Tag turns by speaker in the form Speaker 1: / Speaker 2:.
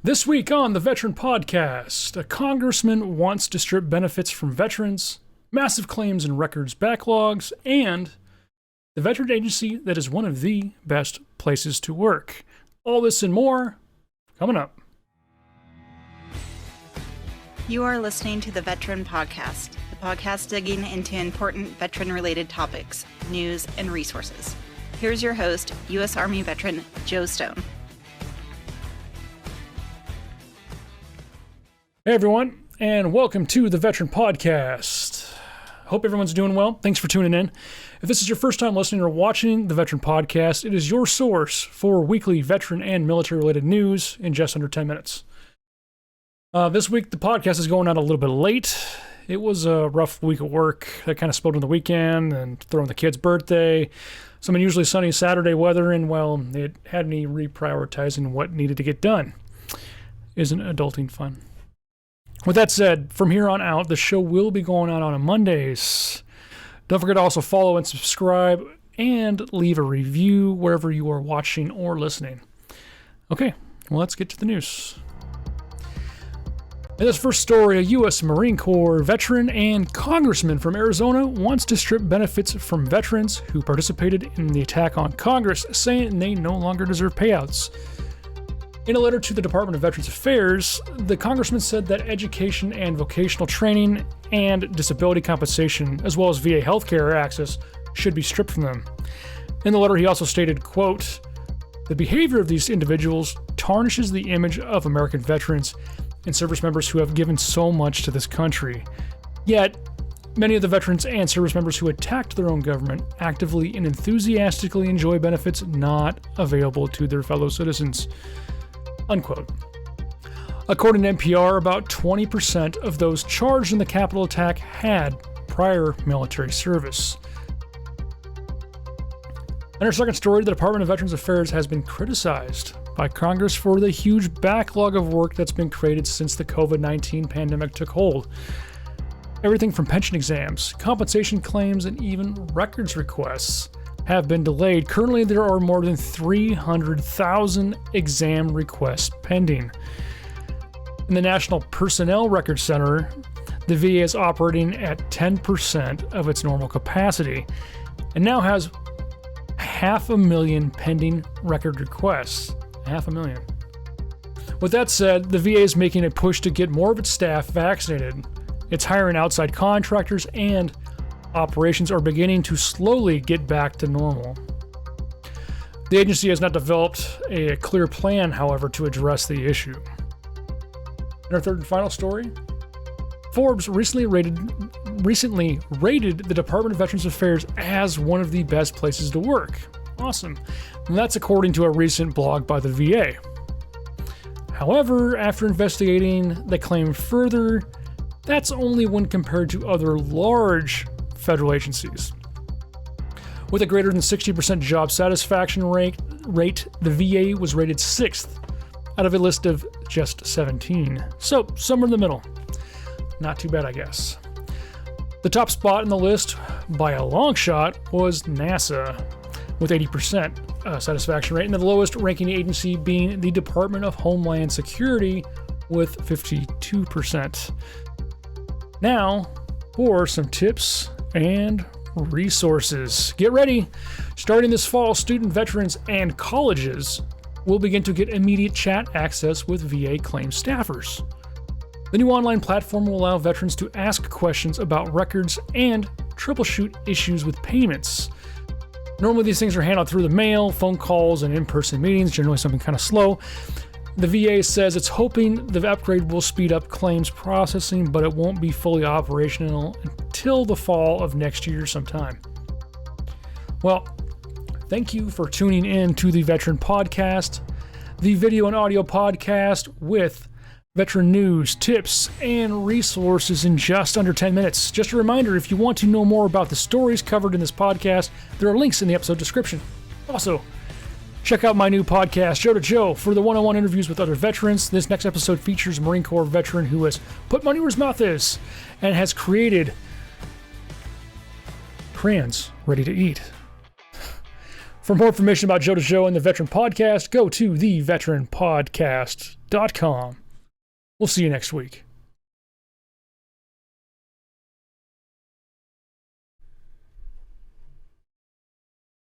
Speaker 1: This week on the Veteran Podcast, a congressman wants to strip benefits from veterans, massive claims and records backlogs, and the veteran agency that is one of the best places to work. All this and more coming up.
Speaker 2: You are listening to the Veteran Podcast, the podcast digging into important veteran-related topics, news, and resources. Here's your host, U.S. Army veteran Joe Stone.
Speaker 1: Hey everyone, and welcome to the Veteran Podcast. Hope everyone's doing well. Thanks for tuning in. If this is your first time listening or watching the Veteran Podcast, it is your source for weekly veteran and military-related news in just under 10 minutes. This week, the podcast is going out a little bit late. It was a rough week of work that kind of spilled on the weekend and throw in the kid's birthday. Some unusually sunny Saturday weather, and well, it had me reprioritizing what needed to get done. Isn't adulting fun? With that said, from here on out, the show will be going out on Mondays. Don't forget to also follow and subscribe and leave a review wherever you are watching or listening. Okay, well, let's get to the news. In this first story, a U.S. Marine Corps veteran and congressman from Arizona wants to strip benefits from veterans who participated in the attack on Congress, saying they no longer deserve payouts. In a letter to the Department of Veterans Affairs, the congressman said that education and vocational training and disability compensation, as well as VA healthcare access, should be stripped from them. In the letter, he also stated, quote, "The behavior of these individuals tarnishes the image of American veterans and service members who have given so much to this country. Yet, many of the veterans and service members who attacked their own government actively and enthusiastically enjoy benefits not available to their fellow citizens." Unquote. According to NPR, about 20% of those charged in the Capitol attack had prior military service. In our second story, the Department of Veterans Affairs has been criticized by Congress for the huge backlog of work that's been created since the COVID-19 pandemic took hold. Everything from pension exams, compensation claims, and even records requests have been delayed. Currently, there are more than 300,000 exam requests pending. In the National Personnel Records Center, the VA is operating at 10% of its normal capacity and now has 500,000 pending record requests. 500,000. With that said, the VA is making a push to get more of its staff vaccinated. It's hiring outside contractors, and operations are beginning to slowly get back to normal. The agency has not developed a clear plan, however, to address the issue. In our third and final story, Forbes recently rated the Department of Veterans Affairs as one of the best places to work. Awesome. And that's according to a recent blog by the VA. However, after investigating the claim further, that's only when compared to other large federal agencies. With a greater than 60% job satisfaction rate, the VA was rated 6th out of a list of just 17. So, somewhere in the middle. Not too bad, I guess. The top spot in the list, by a long shot, was NASA, with 80% satisfaction rate, and the lowest ranking agency being the Department of Homeland Security, with 52%. Now, for some tips and resources. Get ready! Starting this fall, student veterans and colleges will begin to get immediate chat access with VA claims staffers. The new online platform will allow veterans to ask questions about records and troubleshoot issues with payments. Normally, these things are handled through the mail, phone calls, and in-person meetings, generally something kind of slow. The VA says it's hoping the upgrade will speed up claims processing, but it won't be fully operational until the fall of next year sometime. Well, thank you for tuning in to the Veteran Podcast, the video and audio podcast with veteran news, tips, and resources in just under 10 minutes. Just a reminder, if you want to know more about the stories covered in this podcast, there are links in the episode description. Also, check out my new podcast, Joe to Joe, for the one-on-one interviews with other veterans. This next episode features a Marine Corps veteran who has put money where his mouth is and has created crayons ready to eat. For more information about Joe DeJoe and the Veteran Podcast, go to theveteranpodcast.com. We'll see you next week.